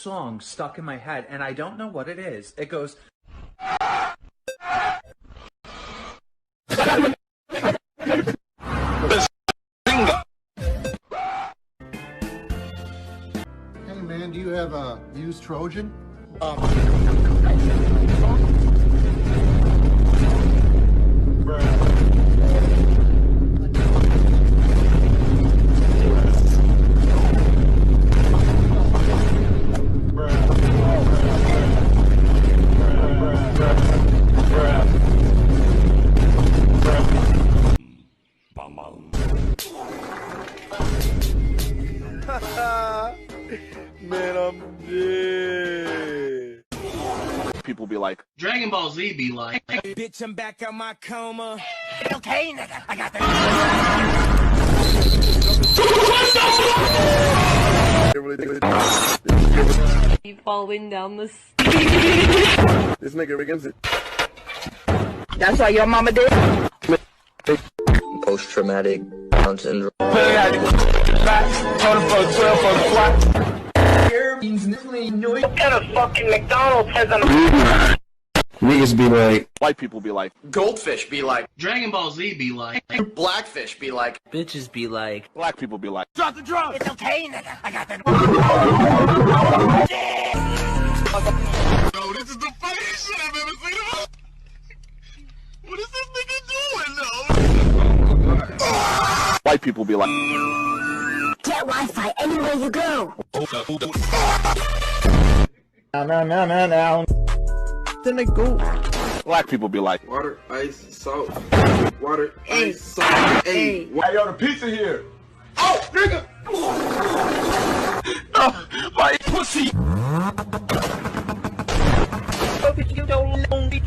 song stuck in my head, and I don't know what it is. It goes... Hey man, do you have a used Trojan? Man, I'm dead. People be like, Dragon Ball Z be like, Bitch, I'm back out my coma. Okay, nigga, I got that. You falling down the this nigga against it. That's why your mama did. Post-traumatic Down syndrome. Get a fucking McDonald's has an. Niggas be like, White people be like, Goldfish be like, Dragon Ball Z be like, Blackfish be like, bitches be like, black people be like, Drop the drum. It's okay, nigga, I got that. Bro, this is the funniest shit I've ever seen. What is this nigga doing, though? white people be like, Get Wi-Fi anywhere you go. now. then I go. black people be like, Water, ice, salt. Water, ice, salt. Hey, why y'all the pizza here? oh, nigga! My pussy. You don't be